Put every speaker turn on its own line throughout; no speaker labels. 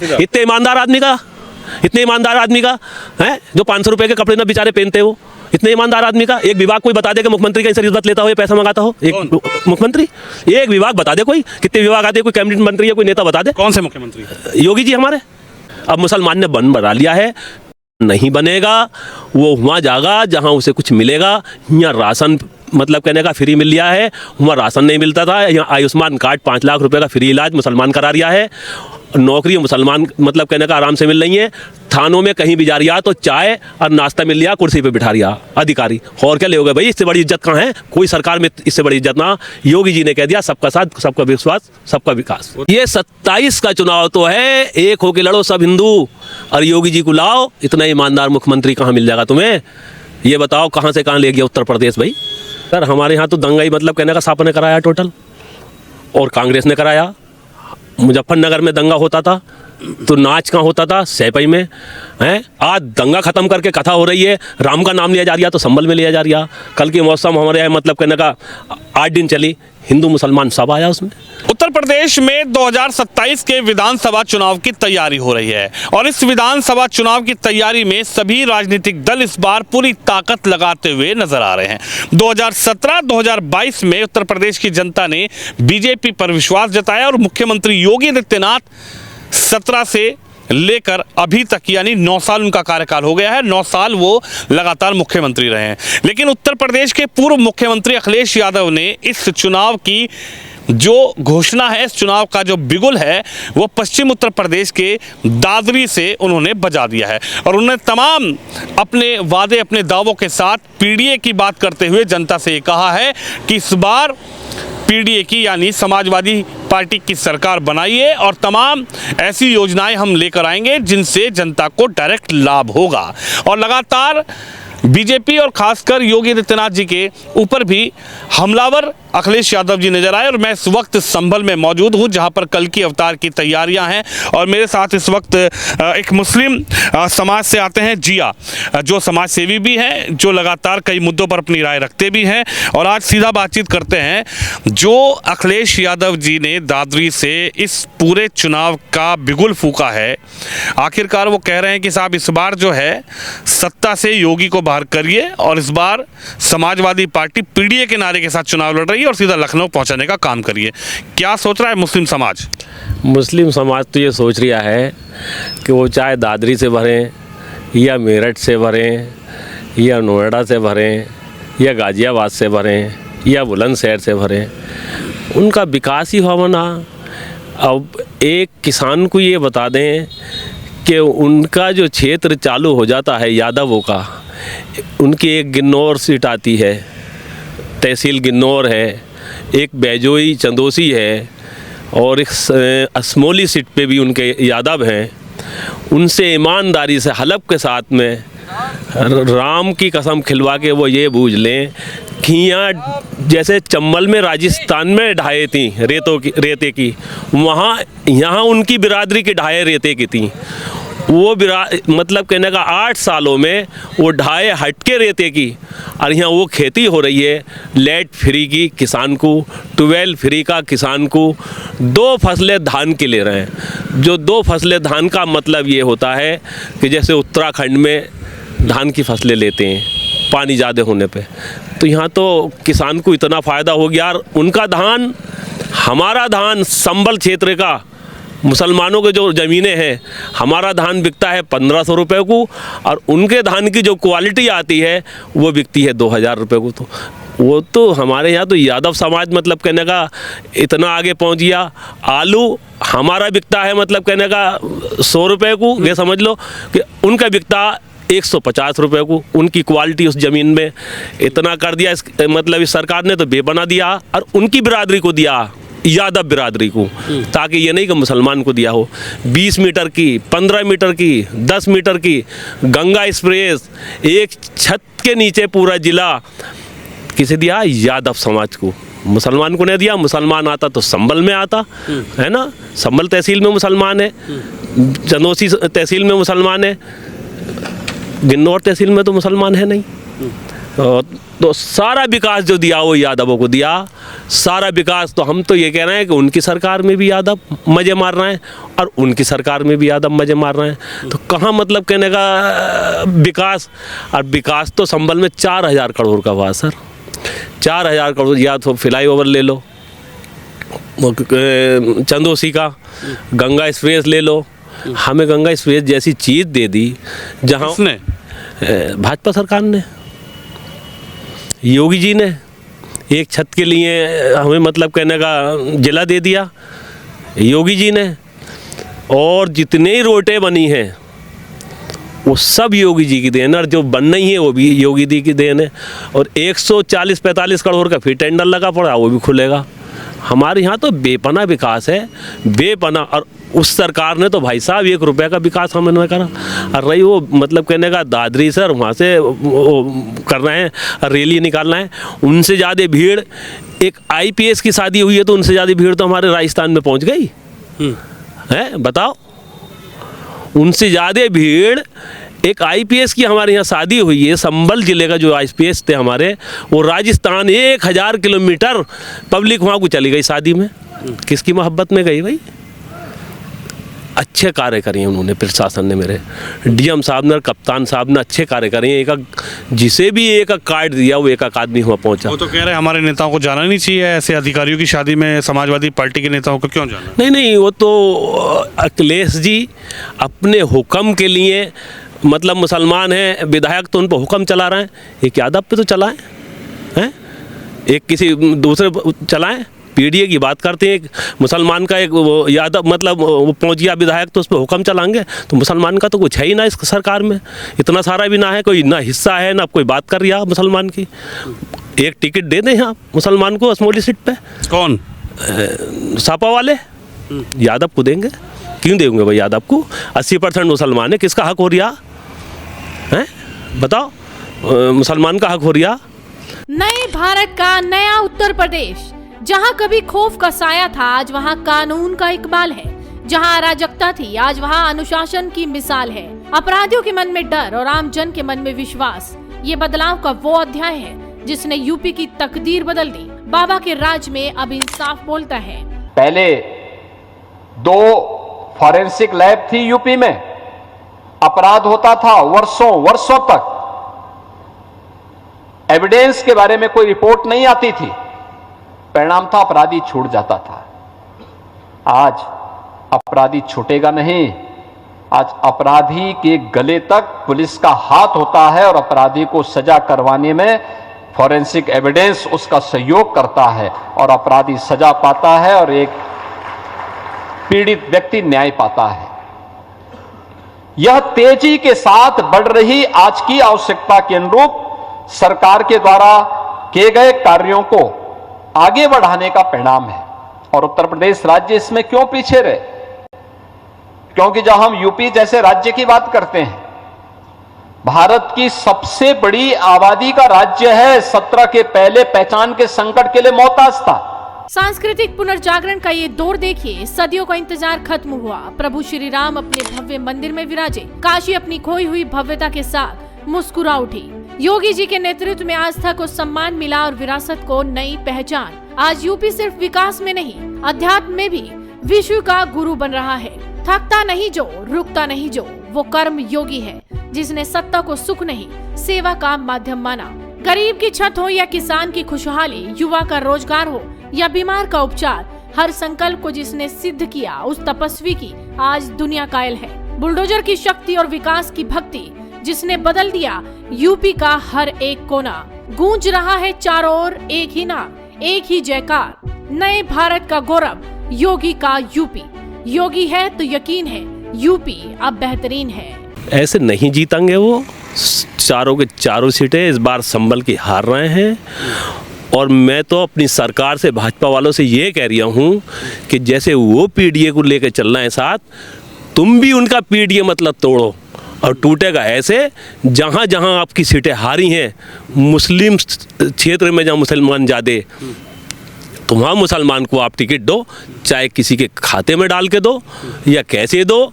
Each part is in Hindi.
इतने ईमानदार आदमी का है जो 500 रुपए के कपड़े ना बेचारे पहनते हो, इतने ईमानदार आदमी का एक विभाग कोई बता दे कि मुख्यमंत्री कहीं से रिश्वत लेता हो या पैसा मंगाता हो। एक मुख्यमंत्री एक विभाग बता दे, कोई कितने विभाग आते हैं, कोई कैबिनेट मंत्री या कोई नेता बता दे।
कौन से मुख्यमंत्री?
योगी जी हमारे। अब मुसलमान ने बना लिया है, नहीं बनेगा, वो वहाँ जागा जहाँ उसे कुछ मिलेगा। यहाँ राशन मतलब कहने का फ्री मिल लिया है, वहाँ राशन नहीं मिलता था। यहाँ आयुष्मान कार्ड 5 लाख रुपए का फ्री इलाज मुसलमान करा रिया है। नौकरी मुसलमान मतलब कहने का आराम से मिल रही है। थानों में कहीं भी जा रिया तो चाय और नाश्ता मिल लिया, कुर्सी पे बिठा रिया अधिकारी। और क्या ले भाई, इससे बड़ी इज्जत कहाँ है? कोई सरकार में इससे बड़ी इज्जत ना। योगी जी ने कह दिया सबका साथ, सबका विश्वास, सबका विकास। ये 27 का चुनाव तो है, एक होके लड़ो सब हिंदू और योगी जी को लाओ। इतना ईमानदार मुख्यमंत्री कहाँ मिल जाएगा तुम्हें? ये बताओ कहाँ से कहाँ ले गया उत्तर प्रदेश भाई। सर हमारे यहाँ तो दंगाई मतलब कहने का साप ने कराया टोटल, और कांग्रेस ने कराया। मुजफ्फरनगर में दंगा होता था तो नाच कहाँ होता था? सैपई में हैं। आज दंगा खत्म करके कथा हो रही है, राम का नाम लिया जा रहा तो संभल में लिया जा रहा। कल की मौसम हमारे यहाँ मतलब कहने का 8 दिन चली, हिंदू मुसलमान सब आया उसमें।
उत्तर प्रदेश में 2027 के विधानसभा चुनाव की तैयारी हो रही है और इस विधानसभा चुनाव की तैयारी में सभी राजनीतिक दल इस बार पूरी ताकत लगाते हुए नजर आ रहे हैं। 2017-2022 में उत्तर प्रदेश की जनता ने बीजेपी पर विश्वास जताया और मुख्यमंत्री योगी आदित्यनाथ 17 से लेकर अभी तक यानी 9 साल उनका कार्यकाल हो गया है। 9 साल वो लगातार मुख्यमंत्री रहे हैं। लेकिन उत्तर प्रदेश के पूर्व मुख्यमंत्री अखिलेश यादव ने इस चुनाव की जो घोषणा है, इस चुनाव का जो बिगुल है, वो पश्चिम उत्तर प्रदेश के दादरी से उन्होंने बजा दिया है और उन्होंने तमाम अपने वादे, अपने दावों के साथ पीडीए की बात करते हुए जनता से ये कहा है कि इस बार पीडीए की यानी समाजवादी पार्टी की सरकार बनाइए और तमाम ऐसी योजनाएं हम लेकर आएंगे जिनसे जनता को डायरेक्ट लाभ होगा। और लगातार बीजेपी और खासकर योगी आदित्यनाथ जी के ऊपर भी हमलावर अखिलेश यादव जी नजर आए और मैं इस वक्त संभल में मौजूद हूं जहां पर कल की अवतार की तैयारियां हैं और मेरे साथ इस वक्त एक मुस्लिम समाज से आते हैं जिया, जो समाज सेवी भी हैं, जो लगातार कई मुद्दों पर अपनी राय रखते भी हैं। और आज सीधा बातचीत करते हैं। जो अखिलेश यादव जी ने दादरी से इस पूरे चुनाव का बिगुल फूका है, आखिरकार वो कह रहे हैं कि साहब इस बार जो है सत्ता से योगी को बाहर करिए और इस बार समाजवादी पार्टी पीडीए के नारे के साथ चुनाव लड़ रही है और सीधा लखनऊ पहुंचाने का काम करिए। क्या सोच रहा है मुस्लिम समाज?
मुस्लिम समाज तो ये सोच रहा है कि वो चाहे दादरी से भरें या मेरठ से भरें या नोएडा से भरें या गाजियाबाद से भरें या बुलंदशहर से भरें, उनका विकास ही होना। अब एक किसान को ये बता दें कि उनका जो क्षेत्र चालू हो जाता है यादवों का, उनकी एक गिन्नौर सीट आती है, तहसील गिन्नौर है, एक बैजोई चंदोसी है और एक असमोली सीट पे भी उनके यादव हैं। उनसे ईमानदारी से हलफ के साथ में राम की कसम खिलवा के वो ये बूझ लें कि यहाँ जैसे चंबल में राजस्थान में ढाए थी रेते की, वहाँ यहाँ उनकी बिरादरी की ढाए रेते की थी। वो मतलब कहने का 8 सालों में वो ढाए हटके रेते की और यहाँ वो खेती हो रही है। लेट फ्री की किसान को, 12 फ्री का किसान को, 2 फसलें धान की ले रहे हैं। जो 2 फसलें धान का मतलब ये होता है कि जैसे उत्तराखंड में धान की फसलें लेते हैं पानी ज़्यादा होने पे, तो यहाँ तो किसान को इतना फ़ायदा हो गया। और उनका धान, हमारा धान संबल क्षेत्र का मुसलमानों के जो ज़मीनें हैं, हमारा धान बिकता है 1500 रुपये को और उनके धान की जो क्वालिटी आती है वो बिकती है 2000 रुपये को। तो वो तो हमारे यहाँ तो यादव समाज मतलब कहने का इतना आगे पहुँच गया। आलू हमारा बिकता है मतलब कहने का 100 रुपये को, ये समझ लो कि उनका बिकता 150 रुपये को। उनकी क्वालिटी उस ज़मीन में इतना कर दिया, मतलब इस सरकार ने तो बेबना दिया और उनकी बिरादरी को दिया, यादव बिरादरी को, ताकि ये नहीं कि मुसलमान को दिया हो। 20 मीटर की, 15 मीटर की, 10 मीटर की गंगा एक्सप्रेस एक छत के नीचे पूरा जिला किसे दिया? यादव समाज को। मुसलमान को नहीं दिया। मुसलमान आता तो संभल में आता है ना, संभल तहसील में मुसलमान है, चंदोसी तहसील में मुसलमान है, गिन्नौर तहसील में तो मुसलमान है नहीं। और तो सारा विकास जो दिया वो यादवों को दिया, सारा विकास। तो हम तो ये कह रहे हैं कि उनकी सरकार में भी यादव मज़े मार रहे हैं और उनकी सरकार में भी यादव मज़े मार रहे हैं। तो कहाँ मतलब कहने का विकास। और विकास तो संभल में 4000 करोड़ का हुआ सर, 4000 करोड़। या तो फ्लाई ओवर ले लो चंदोसी का, गंगा एक्सप्रेस ले लो। हमें गंगा एक्सप्रेस जैसी चीज़ दे दी जहाँ भाजपा सरकार ने, योगी जी ने एक छत के लिए हमें मतलब कहने का जिला दे दिया योगी जी ने। और जितने ही रोडें बनी हैं वो सब योगी जी की देन है, और जो बन नहीं है वो भी योगी जी की देन है। और 140-45 करोड़ का फिर टेंडर लगा पड़ा, वो भी खुलेगा। हमारे यहाँ तो बेपना विकास है, बेपना। और उस सरकार ने तो भाई साहब 1 रुपये का विकास हमने करा। और रही वो मतलब कहने का दादरी सर, वहाँ से वो कर रहे हैं रैली निकालना है, उनसे ज़्यादा भीड़। एक IPS की शादी हुई है तो उनसे ज़्यादा भीड़ तो हमारे राजस्थान में पहुँच गई है, बताओ। उनसे ज़्यादा भीड़ एक IPS की हमारे यहाँ शादी हुई है, संभल जिले का जो IPS थे हमारे, वो राजस्थान 1000 किलोमीटर पब्लिक वहाँ को चली गई शादी में। किसकी मोहब्बत में गई भाई। अच्छे कार्य करे हैं उन्होंने, प्रशासन ने, मेरे DM साहब ने और कप्तान साहब ने अच्छे कार्य करे हैं। एक जिसे भी एक कार्ड दिया वो एक आदमी वहाँ पहुँचा।
वो तो कह रहे हैं हमारे नेताओं को जाना नहीं चाहिए, ऐसे अधिकारियों की शादी में समाजवादी पार्टी के नेताओं को क्यों जाना।
नहीं, वो तो अखिलेश जी अपने हुक्म के लिए, मतलब मुसलमान हैं, विधायक तो उन पर हुक्म चला रहे हैं। एक यादव पे तो चलाएं हैं, एक किसी दूसरे चलाएं। PDA की बात करते हैं, एक मुसलमान का एक यादव मतलब वो पहुँच गया विधायक तो उस पर हुक्म चलाएंगे। तो मुसलमान का तो कुछ है ही ना इस सरकार में, इतना सारा भी ना है, कोई ना हिस्सा है ना कोई बात कर रहा मुसलमान की। एक टिकट दे दें यहाँ मुसलमान को असमोली सीट पे।
कौन?
सापा वाले यादव को देंगे। क्यों देंगे भाई यादव को? 80% मुसलमान है, किसका हक हो रहा है बताओ? मुसलमान का हक हो रहा।
नए भारत का नया उत्तर प्रदेश, जहां कभी खौफ का साया था आज वहां कानून का इकबाल है, जहां अराजकता थी आज वहां अनुशासन की मिसाल है। अपराधियों के मन में डर और आम जन के मन में विश्वास, ये बदलाव का वो अध्याय है जिसने यूपी की तकदीर बदल दी। बाबा के राज में अब इंसाफ बोलता है।
पहले 2 फॉरेंसिक लैब थी यूपी में, अपराध होता था वर्षों तक, एविडेंस के बारे में कोई रिपोर्ट नहीं आती थी, परिणाम था अपराधी छूट जाता था। आज अपराधी छूटेगा नहीं, आज अपराधी के गले तक पुलिस का हाथ होता है और अपराधी को सजा करवाने में फॉरेंसिक एविडेंस उसका सहयोग करता है और अपराधी सजा पाता है और एक पीड़ित व्यक्ति न्याय पाता है। यह तेजी के साथ बढ़ रही आज की आवश्यकता के अनुरूप सरकार के द्वारा किए गए कार्यों को आगे बढ़ाने का परिणाम है। और उत्तर प्रदेश राज्य इसमें क्यों पीछे रहे? क्योंकि जब हम यूपी जैसे राज्य की बात करते हैं, भारत की सबसे बड़ी आबादी का राज्य है, 17 के पहले पहचान के संकट के लिए मोहताज था।
सांस्कृतिक पुनर्जागरण का ये दौर देखिए, सदियों का इंतजार खत्म हुआ। प्रभु श्री राम अपने भव्य मंदिर में विराजे, काशी अपनी खोई हुई भव्यता के साथ मुस्कुरा उठी। योगी जी के नेतृत्व में आस्था को सम्मान मिला और विरासत को नई पहचान। आज यूपी सिर्फ विकास में नहीं, अध्यात्म में भी विश्व का गुरु बन रहा है। थकता नहीं जो, रुकता नहीं जो, वो कर्म योगी है जिसने सत्ता को सुख नहीं सेवा का माध्यम माना। गरीब की छत हो या किसान की खुशहाली, युवा का रोजगार हो या बीमार का उपचार, हर संकल्प को जिसने सिद्ध किया उस तपस्वी की आज दुनिया कायल है। बुलडोजर की शक्ति और विकास की भक्ति जिसने बदल दिया यूपी का हर एक कोना। गूंज रहा है चारों ओर एक ही नाम, एक ही जयकार, नए भारत का गौरव, योगी का यूपी। योगी है तो यकीन है यूपी अब बेहतरीन है।
ऐसे नहीं जीतेंगे वो, चारों के चारों सीटें इस बार संभल के हार रहे हैं। और मैं तो अपनी सरकार से, भाजपा वालों से ये कह रहा हूँ कि जैसे वो PDA को लेकर चल रहे हैं साथ, तुम भी उनका PDA मतलब तोड़ो। और टूटेगा ऐसे, जहाँ जहाँ आपकी सीटें हारी हैं मुस्लिम क्षेत्र में, जहाँ मुसलमान ज़्यादा, तो वहाँ मुसलमान को आप टिकट दो, चाहे किसी के खाते में डाल के दो या कैसे दो,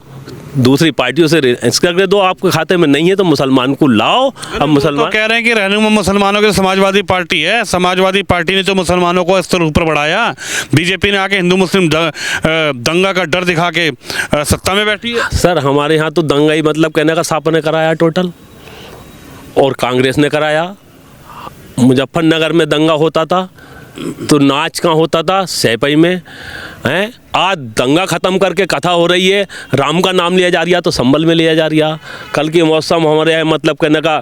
दूसरी पार्टियों से इसका दो, आपके खाते में नहीं है तो मुसलमान को लाओ। अब मुसलमान
तो कह रहे हैं कि रहनुमा मुसलमानों की समाजवादी पार्टी है, समाजवादी पार्टी ने तो मुसलमानों को इस तरह ऊपर बढ़ाया, बीजेपी ने आके हिंदू मुस्लिम दंगा का डर दिखा के सत्ता में बैठी है।
सर हमारे यहाँ तो दंगाई मतलब कहने का साप ने कराया टोटल, और कांग्रेस ने कराया। मुजफ्फरनगर में दंगा होता था तो नाच कहाँ होता था, सैपई में हैं। आज दंगा ख़त्म करके कथा हो रही है, राम का नाम लिया जा रहा तो संभल में लिया जा रहा। कल की मौसम हमारे यहाँ मतलब कहने का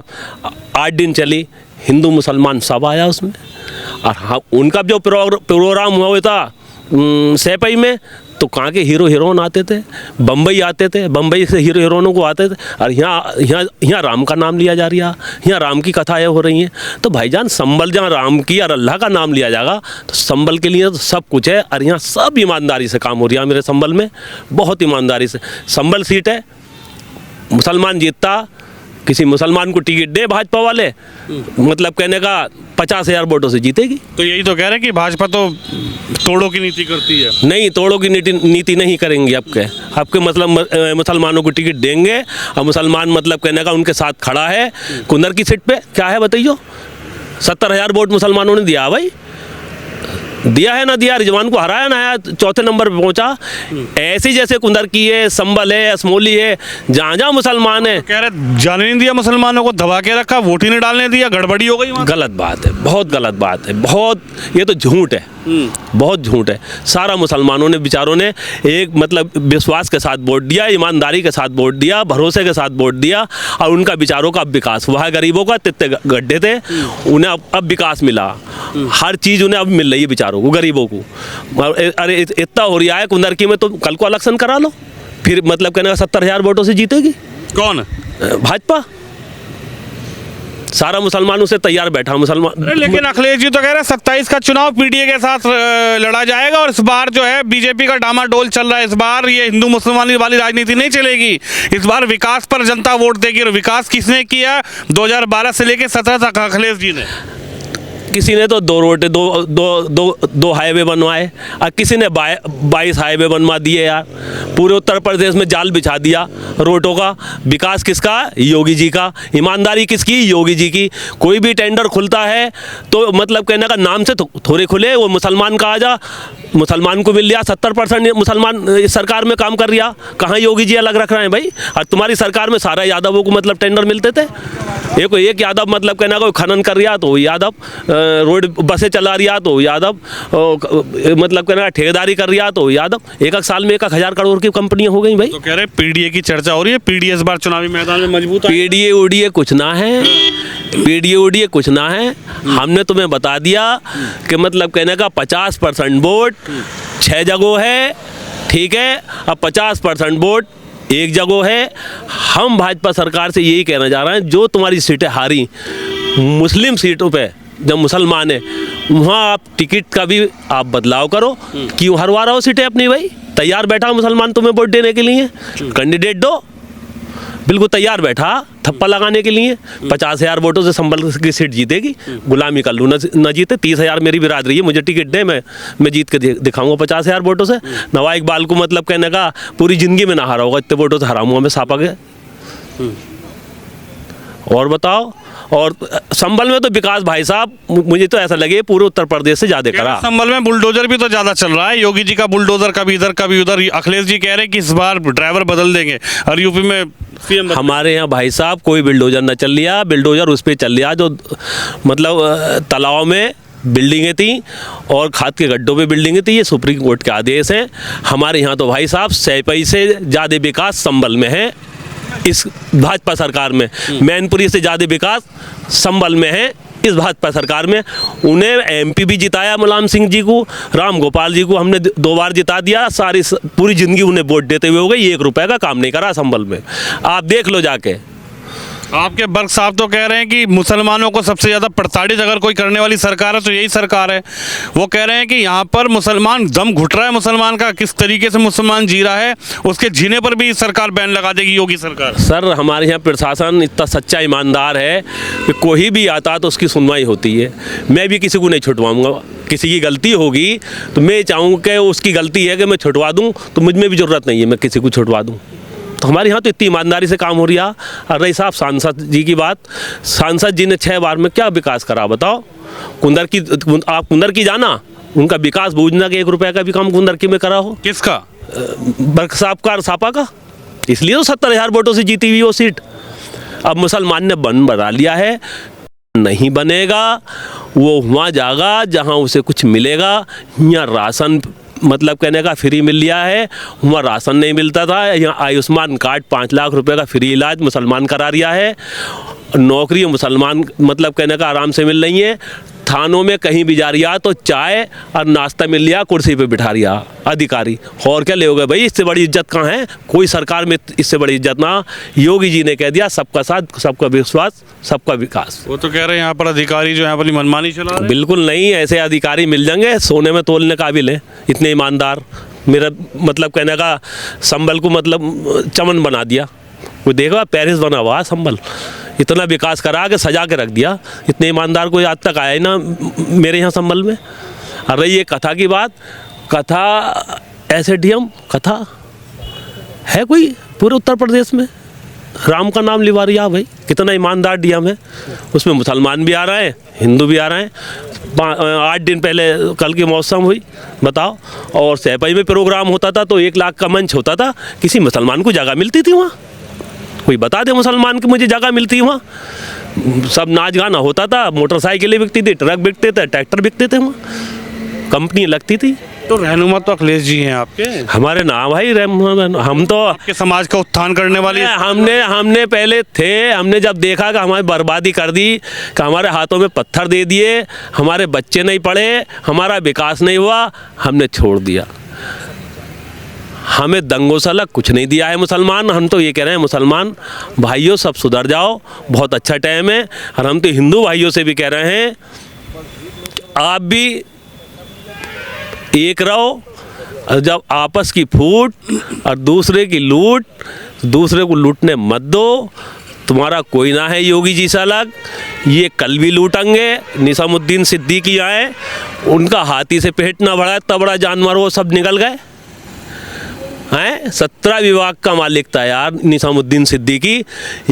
8 दिन चली, हिंदू मुसलमान सब आया उसमें। और हाँ, उनका जो प्रोग्राम हुआ था सैपई में, तो कहाँ के हीरो हीरोइन आते थे, बम्बई आते थे, बम्बई से हीरो हीरोइनों को आते थे। और यहाँ राम का नाम लिया जा रहा, यहाँ राम की कथाएँ हो रही हैं। तो भाईजान संभल जहाँ राम की और अल्लाह का नाम लिया जाएगा तो संभल के लिए तो सब कुछ है। और यहाँ सब ईमानदारी से काम हो रहा है मेरे संभल में, बहुत ईमानदारी से। संभल सीट है, मुसलमान जीतता, किसी मुसलमान को टिकट दे भाजपा वाले, मतलब कहने का 50,000 वोटों से जीतेगी।
तो यही तो कह रहे हैं कि भाजपा तो तोड़ों की नीति करती है।
नहीं, तोड़ों की नीति नहीं करेंगे। आपके मतलब मुसलमानों को टिकट देंगे, और मुसलमान मतलब कहने का उनके साथ खड़ा है। कुंदर की सीट पे क्या है बताइए, 70,000 वोट मुसलमानों ने दिया भाई, दिया है ना दिया, रिजवान को हराया ना, आया चौथे नंबर पे पहुंचा। ऐसे जैसे कुंदर की है, संभल है, असमोली है, जहाँ जहाँ मुसलमान है,
कह रहे जाने नहीं दिया मुसलमानों को, दबा के रखा, वोट ही नहीं डालने दिया, गड़बड़ी हो गई वहाँ।
गलत बात है, बहुत गलत बात है, बहुत, ये तो झूठ है, बहुत झूठ है। सारा मुसलमानों ने बेचारों ने एक मतलब विश्वास के साथ वोट दिया, ईमानदारी के साथ वोट दिया, भरोसे के साथ वोट दिया, और उनका बेचारों का अब विकास हुआ है। गरीबों का तित्ते गड्ढे थे, उन्हें अब विकास मिला, हर चीज़ उन्हें अब मिल रही है बेचारों को, गरीबों को। अरे इतना हो रहा है कुंदर की में, तो कल को इलेक्शन करा लो, फिर मतलब कहने का 70,000 वोटों से जीतेगी
कौन?
भाजपा। सारा मुसलमानों से तैयार बैठा मुसलमान।
लेकिन अखिलेश जी तो कह रहे हैं 27 का चुनाव पीडीए के साथ लड़ा जाएगा, और इस बार जो है बीजेपी का डामाडोल चल रहा है। इस बार ये हिंदू मुसलमानी वाली राजनीति नहीं चलेगी, इस बार विकास पर जनता वोट देगी। और विकास किसने किया 2012 से लेकर 17 तक? अखिलेश जी ने।
किसी ने तो 2 रोड दो हाईवे बनवाए, और किसी ने 22 हाईवे बनवा दिए यार। पूरे उत्तर प्रदेश में जाल बिछा दिया रोडों का। विकास किसका? योगी जी का। ईमानदारी किसकी? योगी जी की। कोई भी टेंडर खुलता है तो मतलब कहने का नाम से थोड़े खुले, वो मुसलमान का आ जा, मुसलमान को मिल लिया। 70% मुसलमान इस सरकार में काम कर रहा, कहाँ योगी जी अलग रख रहे हैं भाई? और तुम्हारी सरकार में सारा यादवों को मतलब टेंडर मिलते थे। एक यादव मतलब कहना कोई खनन कर रहा तो यादव, रोड बसें चला रहा तो यादव, मतलब कहना ठेकेदारी कर रहा तो यादव। एक साल में 1,000 करोड़ की कंपनियां हो गई भाई।
तो कह रहे पीडीए की चर्चा हो रही है, पीडीए इस बार चुनावी मैदान में मजबूत है।
पीडीए उडीए कुछ ना है, पीडीए उडीए कुछ ना है। हमने तुम्हें बता दिया कि मतलब कहने का 50% वोट 6 जगह है, ठीक है। अब 50% वोट 1 जगह है। हम भाजपा सरकार से यही कहना चाह रहे हैं, जो तुम्हारी सीटें हारी मुस्लिम सीटों पे, जब मुसलमान है वहाँ आप टिकट का भी आप बदलाव करो। क्यों हरवा रहे हो सीटें अपनी भाई? तैयार बैठा मुसलमान तुम्हें वोट देने के लिए, कैंडिडेट दो, बिल्कुल तैयार बैठा थप्पा लगाने के लिए। 50,000 वोटों से संभल की सीट जीतेगी। गुलामी कर लूँ न जीते, 30,000 मेरी बिरादरी है, मुझे टिकट दे, मैं जीत के दिखाऊंगा 50,000 वोटों से। नवा इकबाल को मतलब कहने का पूरी ज़िंदगी में ना हारा होगा, इतने वोटों से हराऊंगा मैं सापा के। और बताओ, और संभल में तो विकास भाई साहब मुझे तो ऐसा लगे पूरे उत्तर प्रदेश से ज़्यादा करा।
संभल में बुलडोजर भी तो ज़्यादा चल रहा है, योगी जी का बुलडोजर कभी इधर कभी उधर। अखिलेश जी कह रहे हैं कि इस बार ड्राइवर बदल देंगे, और यूपी में सीएम
हमारे यहाँ भाई साहब कोई बुलडोजर न चल लिया। बुलडोजर उस पर चल लिया जो मतलब तालाब में बिल्डिंगें थी और खाद के गड्ढों पे बिल्डिंगें थी। ये सुप्रीम कोर्ट के आदेश हैं। हमारे यहाँ तो भाई साहब सैपई से ज़्यादा विकास संभल में है इस भाजपा सरकार में। मैनपुरी से ज़्यादा विकास संभल में है इस भाजपा सरकार में। उन्हें एमपी भी जिताया मुलायम सिंह जी को, राम गोपाल जी को हमने 2 बार जिता दिया। सारी पूरी ज़िंदगी उन्हें वोट देते हुए हो गई, 1 रुपये का काम नहीं करा संभल में। आप देख लो जाके।
आपके बर्ग साहब तो कह रहे हैं कि मुसलमानों को सबसे ज़्यादा प्रताड़ित अगर कोई करने वाली सरकार है तो यही सरकार है। वो कह रहे हैं कि यहाँ पर मुसलमान दम घुट रहा है, मुसलमान का किस तरीके से मुसलमान जी रहा है, उसके जीने पर भी सरकार बैन लगा देगी योगी सरकार।
सर हमारे यहाँ प्रशासन इतना सच्चा ईमानदार है कि कोई भी आता तो उसकी सुनवाई होती है। मैं भी किसी को नहीं छुटवाऊँगा। किसी की गलती होगी तो मैं चाहूँगा कि उसकी गलती है कि मैं छुटवा दूँ, तो मुझ में भी ज़रूरत नहीं है मैं किसी को छुटवा दूँ। तो हमारे यहाँ तो इतनी ईमानदारी से काम हो रही है। और रही साहब सांसद जी की बात, सांसद जी ने 6 बार में क्या विकास करा बताओ? आप कुंदर की जाना, उनका विकास बूझना कि 1 रुपये का भी काम कुंदर की में करा हो।
किसका?
बरसात सापा का। इसलिए तो 70,000 वोटों से जीती हुई वो सीट। अब मुसलमान ने बना लिया है, नहीं बनेगा, वो वहाँ जाएगा जहाँ उसे कुछ मिलेगा। यहाँ राशन मतलब कहने का फ्री मिल लिया है, वहाँ राशन नहीं मिलता था। यहाँ आयुष्मान कार्ड 5 लाख रुपए का फ्री इलाज मुसलमान करा रिया है। नौकरी मुसलमान मतलब कहने का आराम से मिल रही है। थानों में कहीं भी जा रिया तो चाय और नाश्ता मिल लिया, कुर्सी पे बिठा रिया अधिकारी। और क्या लेोगे भाई, इससे बड़ी इज्जत कहाँ है? कोई सरकार में इससे बड़ी इज्जत ना। योगी जी ने कह दिया सबका साथ, सबका विश्वास, सबका विकास।
वो तो कह रहे हैं यहाँ पर अधिकारी जो है अपनी मनमानी चला रहे हैं।
बिल्कुल नहीं, ऐसे अधिकारी मिल जाएंगे सोने में तोलने काबिल है, इतने ईमानदार। मेरा मतलब कहने का संबल को मतलब चमन बना दिया। कोई देखा पेरिस बना हुआ संबल, इतना विकास करा के सजा के रख दिया। इतने ईमानदार कोई आज तक आया ही ना मेरे यहाँ संबल में। अरे ये कथा की बात, कथा एसडीएम कथा है कोई पूरे उत्तर प्रदेश में? राम का नाम लिवा रिया भाई, कितना ईमानदार डीएम है। उसमें मुसलमान भी आ रहे हैं, हिंदू भी आ रहे हैं। 8 दिन पहले कल की मौसम हुई बताओ, और सैपाई में प्रोग्राम होता था तो 1 लाख का मंच होता था। किसी मुसलमान को जगह मिलती थी वहाँ? कोई बता दे मुसलमान की मुझे जगह मिलती है वहाँ? सब नाच गाना होता था, मोटरसाइकिलें बिकती थी, ट्रक बिकते थे, ट्रैक्टर बिकते थे, वहाँ कंपनी लगती थी।
तो रहनुमा तो अखिलेश जी हैं आपके,
हमारे नाम भाई। हम तो
आपके समाज का उत्थान करने वाली।
हमने पहले थे, हमने जब देखा कि हमारी बर्बादी कर दी, कि हमारे हाथों में पत्थर दे दिए, हमारे बच्चे नहीं पढ़े, हमारा विकास नहीं हुआ, हमने छोड़ दिया। हमें दंगो सलग कुछ नहीं दिया है मुसलमान। हम तो ये कह रहे हैं मुसलमान भाइयों सब सुधर जाओ, बहुत अच्छा टाइम है। और हम तो हिंदू भाइयों से भी कह रहे हैं आप भी एक रहो। और जब आपस की फूट और दूसरे की लूट, दूसरे को लूटने मत दो। तुम्हारा कोई ना है योगी जी से अलग, ये कल भी लूटेंगे। निजामुद्दीन सिद्दीकी आए, उनका हाथी से पेट ना बढ़ा, इतना बड़ा जानवर वो सब निकल गए हैं। 17 विभाग का मालिक था यार निजामुद्दीन सिद्दीकी।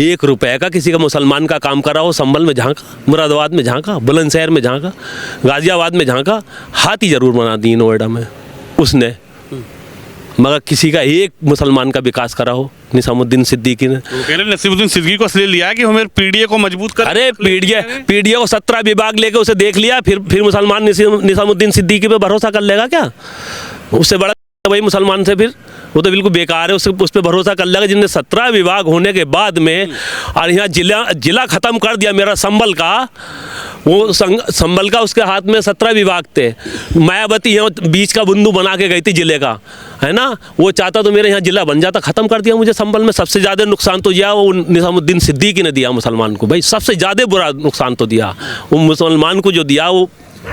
1 रुपए का किसी का मुसलमान का काम करा हो, संभल में झांका, मुरादाबाद में झांका, बुलंदशहर में झांका, गाजियाबाद में झांका, हाथी जरूर बना दी नोएडा में उसने, मगर किसी का एक मुसलमान का विकास करा हो निजामुद्दीन सिद्दीकी ने।
वो कह रहे नसीरुद्दीन सिद्दीकी को इसलिए लिया कि हमें पीडीए को मजबूत कर।
अरे पीडीए को 17 विभाग लेके उसे देख लिया, फिर मुसलमान निजामुद्दीन सिद्दीकी पे भरोसा कर लेगा क्या? उससे बड़ा भाई मुसलमान से फिर वो तो बिल्कुल बेकार है। उस पर भरोसा कर लेगा जिनने 17 विभाग होने के बाद में, और यहाँ जिला ख़त्म कर दिया मेरा संबल का। वो संबल का उसके हाथ में 17 विभाग थे। मायावती यहाँ बीच का बुंदू बना के गई थी जिले का, है ना। वो चाहता तो मेरे यहाँ जिला बन जाता। ख़त्म कर दिया मुझे संबल में। सबसे ज़्यादा नुकसान तो दिया वो निजामुद्दीन सिद्दीकी ने दिया मुसलमान को भाई। सबसे ज़्यादा बुरा नुकसान तो दिया वो मुसलमान को, जो दिया वो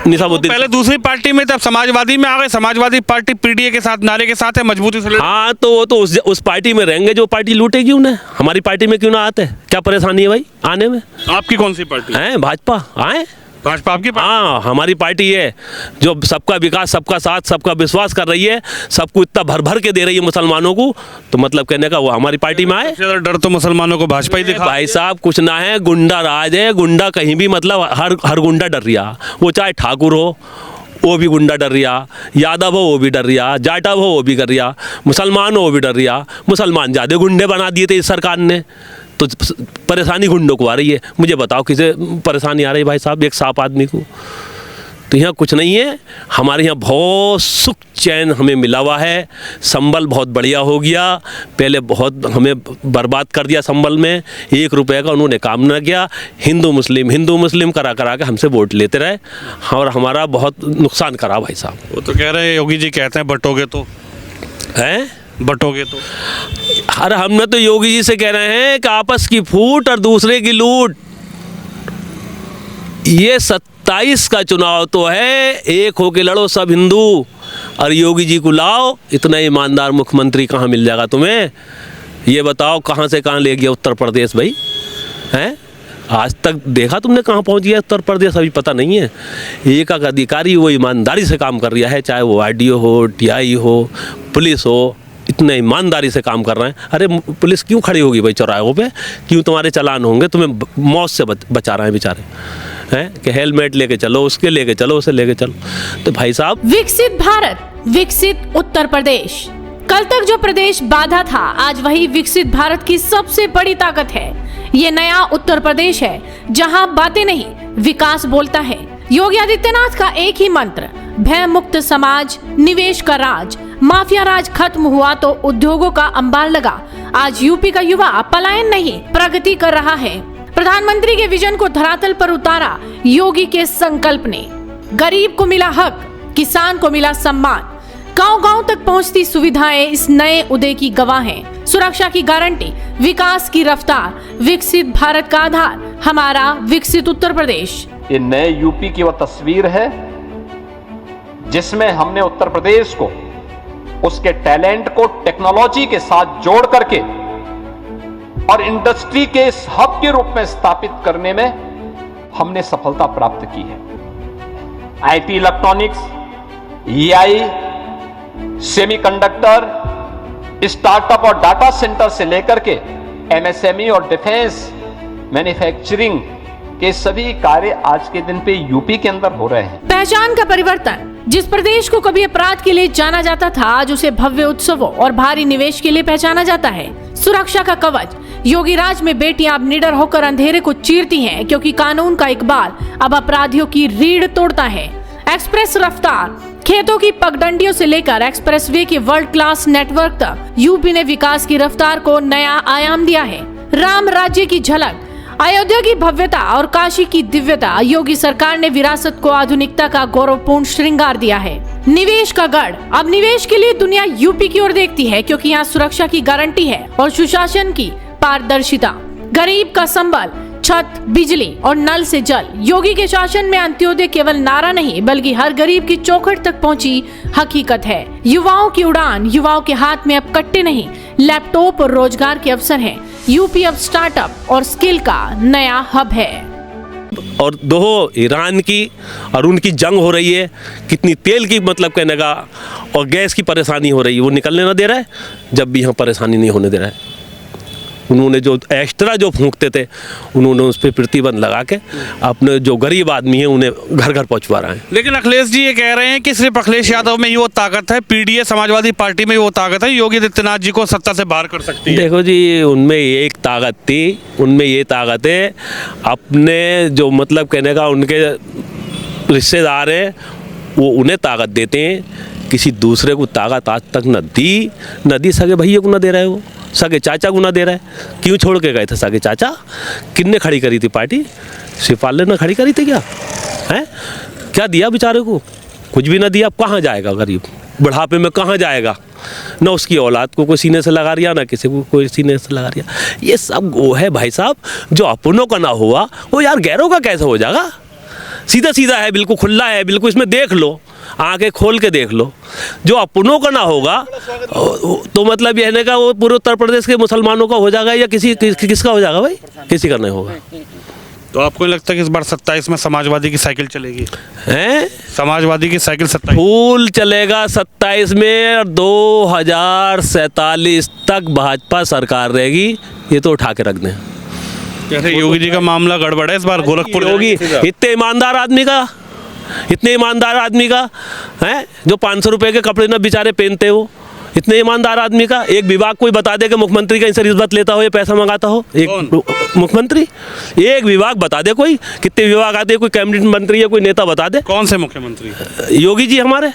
निजामुद्दीन।
पहले दूसरी पार्टी में तब समाजवादी में आ गए। समाजवादी पार्टी पीडीए के साथ नारे के साथ है, मजबूती से।
हाँ तो वो तो उस पार्टी में रहेंगे जो पार्टी लूटेगी उन्हें। हमारी पार्टी में क्यों ना आते? क्या परेशानी है भाई आने में?
आपकी कौन सी पार्टी
है? भाजपा। आए
भाजपा आपकी?
हाँ हमारी पार्टी है जो सबका विकास, सबका साथ, सबका विश्वास कर रही है, सबको इतना भर भर के दे रही है मुसलमानों को। तो मतलब कहने का वो हमारी पार्टी में आए।
ज्यादा डर तो मुसलमानों को भाजपा ही दिखा।
भाई साहब कुछ ना है, गुंडा राज है। गुंडा कहीं भी मतलब हर गुंडा डर रिया। वो चाहे ठाकुर हो वो भी गुंडा डर रिया, यादव हो वो भी डर रिया, जाटव हो वो भी कर रिया, मुसलमान हो वो भी डर रिया। मुसलमान ज़्यादा गुंडे बना दिए थे इस सरकार ने, तो परेशानी गुंडों को आ रही है। मुझे बताओ किसे परेशानी आ रही है भाई साहब, एक साफ आदमी को? तो यहाँ कुछ नहीं है। हमारे यहाँ बहुत सुख चैन हमें मिला हुआ है। संबल बहुत बढ़िया हो गया। पहले बहुत हमें बर्बाद कर दिया संबल में। 1 रुपए का उन्होंने काम न किया। हिंदू मुस्लिम करा के हमसे वोट लेते रहे और हमारा बहुत नुकसान करा भाई साहब।
वो तो कह रहे हैं योगी जी कहते हैं बटोगे तो
हैं,
बटोगे तो।
अरे हमने तो योगी जी से कह रहे हैं कि आपस की फूट और दूसरे की लूट। ये 27 का चुनाव तो है, एक होके लड़ो सब हिंदू और योगी जी को लाओ। इतना ईमानदार मुख्यमंत्री कहाँ मिल जाएगा तुम्हें? ये बताओ कहाँ से कहाँ ले गया उत्तर प्रदेश भाई? हैं आज तक देखा तुमने कहाँ पहुँच गया उत्तर प्रदेश? अभी पता नहीं है। एक अधिकारी वो ईमानदारी से काम कर रहा है, चाहे वो आरडीओ हो, टीआई हो, पुलिस हो। इतने ईमानदारी से काम कर रहे हैं। अरे पुलिस क्यों खड़ी होगी भाई चौराहों पे, क्यों तुम्हारे चालान होंगे, तुम्हें मौत से बचा रहे हैं बेचारे हैं कि हेलमेट लेके चलो, उसके लेके चलो, उसे लेके चलो। तो भाई साहब,
विकसित भारत, विकसित उत्तर प्रदेश। कल तक जो प्रदेश बाधा था, आज वही विकसित भारत की सबसे बड़ी ताकत है। ये नया उत्तर प्रदेश है जहां बातें नहीं, विकास बोलता है। योगी आदित्यनाथ का एक ही मंत्र, भय मुक्त समाज, निवेश का राज। माफिया राज खत्म हुआ तो उद्योगों का अंबार लगा। आज यूपी का युवा पलायन नहीं, प्रगति कर रहा है। प्रधानमंत्री के विजन को धरातल पर उतारा योगी के संकल्प ने। गरीब को मिला हक, किसान को मिला सम्मान। गांव-गांव तक पहुंचती सुविधाएं इस नए उदय की गवाह हैं। सुरक्षा की गारंटी, विकास की रफ्तार, विकसित भारत का आधार, हमारा विकसित उत्तर प्रदेश।
ये नए यूपी की वह तस्वीर है जिसमें हमने उत्तर प्रदेश को, उसके टैलेंट को टेक्नोलॉजी के साथ जोड़ करके और इंडस्ट्री के इस हब के रूप में स्थापित करने में हमने सफलता प्राप्त की है। IT, electronics, AI, semiconductor, startup और डाटा सेंटर से लेकर के एमएसएमई और डिफेंस मैन्युफैक्चरिंग के सभी कार्य आज के दिन पे यूपी के अंदर हो रहे हैं।
पहचान का परिवर्तन। जिस प्रदेश को कभी अपराध के लिए जाना जाता था, आज उसे भव्य उत्सवों और भारी निवेश के लिए पहचाना जाता है। सुरक्षा का कवच। योगी राज में बेटियां अब निडर होकर अंधेरे को चीरती हैं, क्योंकि कानून का इकबाल अब अपराधियों की रीढ़ तोड़ता है। एक्सप्रेस रफ्तार। खेतों की पगडंडियों से लेकर एक्सप्रेसवे के वर्ल्ड क्लास नेटवर्क तक यूपी ने विकास की रफ्तार को नया आयाम दिया है। राम राज्य की झलक। अयोध्या की भव्यता और काशी की दिव्यता। योगी सरकार ने विरासत को आधुनिकता का गौरवपूर्ण श्रृंगार दिया है। निवेश का गढ़। अब निवेश के लिए दुनिया यूपी की ओर देखती है, क्योंकि यहाँ सुरक्षा की गारंटी है और सुशासन की पारदर्शिता। गरीब का संबल, छत, बिजली और नल से जल। योगी के शासन में अंत्योदय केवल नारा नहीं, बल्कि हर गरीब की चौखट तक पहुंची हकीकत है। युवाओं की उड़ान। युवाओं के हाथ में अब कट्टे नहीं, लैपटॉप और रोजगार के अवसर हैं। यूपी अब स्टार्टअप और स्किल का नया हब है।
और दो ईरान की और उनकी जंग हो रही है, कितनी तेल की मतलब कहने का और गैस की परेशानी हो रही है, वो निकलने ना दे रहा है। जब भी यहाँ परेशानी नहीं होने दे रहा है, उन्होंने जो एक्स्ट्रा जो फूंकते थे, उन्होंने उस पर प्रतिबंध लगा के अपने जो गरीब आदमी है उन्हें घर घर पहुंचवा रहे हैं।
लेकिन अखिलेश जी ये कह रहे हैं कि सिर्फ अखिलेश यादव में ही वो ताकत है, पीडीए समाजवादी पार्टी में ही वो ताकत है, योगी आदित्यनाथ जी को सत्ता से बाहर कर सकती है।
देखो जी, उनमें एक ताकत थी, उनमें ये ताकत है, अपने जो मतलब कहने का उनके रिश्तेदार हैं वो उन्हें ताकत देते हैं, किसी दूसरे को ताकत आज तक न दी सगे भैया को न दे रहे, वो सगे चाचा को ना दे रहा है। क्यों छोड़ के गए थे सगे चाचा? किन्ने खड़ी करी थी पार्टी? शिवपाल ने खड़ी करी थी क्या? हैं? क्या दिया बेचारे को? कुछ भी ना दिया। अब कहाँ जाएगा गरीब? बुढ़ापे में कहाँ जाएगा? ना उसकी औलाद को कोई सीने से लगा रिया, ना किसी को कोई सीने से लगा रिया। ये सब वो है भाई साहब, जो अपनों का ना हुआ वो यार गैरों का कैसे हो जाएगा? सीधा सीधा है, बिल्कुल खुला है, बिल्कुल इसमें देख लो, आंखें खोल के देख लो। जो अपनों का ना होगा तो मतलब यह का वो पूरे उत्तर प्रदेश के मुसलमानों का हो जाएगा या किसका हो जाएगा भाई? किसी का नहीं होगा।
तो आपको नहीं लगता कि इस बार 27 में समाजवादी की साइकिल चलेगी?
हैं?
समाजवादी की साइकिल 27
फूल चलेगा 27 में और 2047 तक भाजपा सरकार रहेगी। ये तो उठा के रख दें।
जैसे योगी जी का मामला गड़बड़ है इस बार गोरखपुर।
योगी इतने ईमानदार आदमी का है, जो 500 रुपए के कपड़े ना बेचारे पहनते हो, इतने ईमानदार आदमी का एक विभाग कोई बता दे कि मुख्यमंत्री कहीं से रिश्वत लेता हो या पैसा मंगाता हो? एक मुख्यमंत्री एक विभाग बता दे, कोई कितने विभाग आते हैं, कोई कैबिनेट मंत्री या कोई नेता बता दे।
कौन से मुख्यमंत्री?
योगी जी हमारे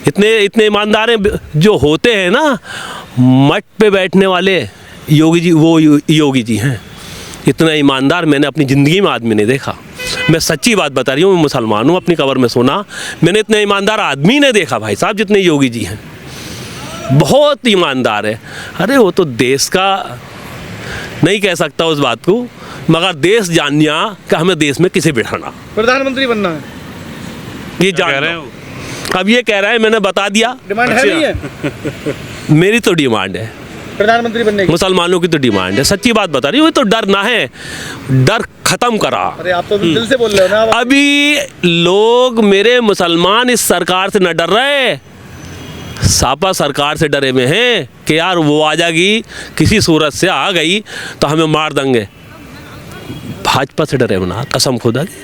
इतने ईमानदार हैं। जो होते हैं ना मठ पे बैठने वाले योगी जी, वो योगी जी हैं। इतना ईमानदार मैंने अपनी ज़िंदगी में आदमी नहीं देखा। मैं सच्ची बात बता रही हूँ, मैं मुसलमान हूँ, अपनी कब्र में सोना। मैंने इतने ईमानदार आदमी नहीं देखा भाई साहब जितने योगी जी हैं। बहुत ईमानदार है। अरे वो तो देश का नहीं कह सकता उस बात को, मगर देश जानिया कि हमें देश में किसे बिठाना,
प्रधानमंत्री बनना है,
ये जान रहे हो। अब ये कह रहा है, मैंने बता दिया।
डिमांड है नहीं है?
मेरी तो डिमांड है
प्रधानमंत्री बनने की।
मुसलमानों की तो डिमांड है। सच्ची बात बता रही हूँ। तो डर ना है, डर खत्म करा।
अरे आप तो दिल से बोल रहे हो ना।
अभी लोग मेरे मुसलमान इस सरकार से न डर रहे, सापा सरकार से डरे हुए हैं कि यार वो आ जाएगी, किसी सूरत से आ गई तो हमें मार देंगे। भाजपा से डरे ना, कसम खुदा की।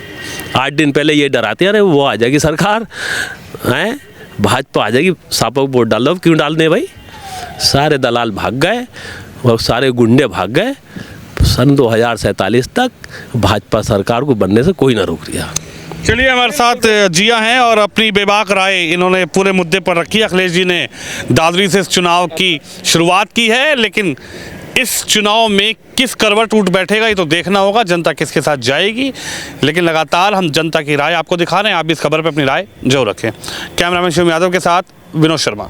8 दिन पहले ये डराते अरे वो आ जाएगी सरकार, हैं भाजपा आ जाएगी, सापा को वोट डाल दो। क्यों डालने भाई? सारे दलाल भाग गए और सारे गुंडे भाग गए। सन 2047 तक भाजपा सरकार को बनने से कोई ना रोक दिया।
चलिए, हमारे साथ जिया हैं और अपनी बेबाक राय इन्होंने पूरे मुद्दे पर रखी। अखिलेश जी ने दादरी से इस चुनाव की शुरुआत की है, लेकिन इस चुनाव में किस करवट उठ बैठेगा ये तो देखना होगा, जनता किसके साथ जाएगी। लेकिन लगातार हम जनता की राय आपको दिखा रहे हैं, आप भी इस खबर पर अपनी राय जरूर रखें। कैमरामैन शिवम यादव के साथ विनोद शर्मा।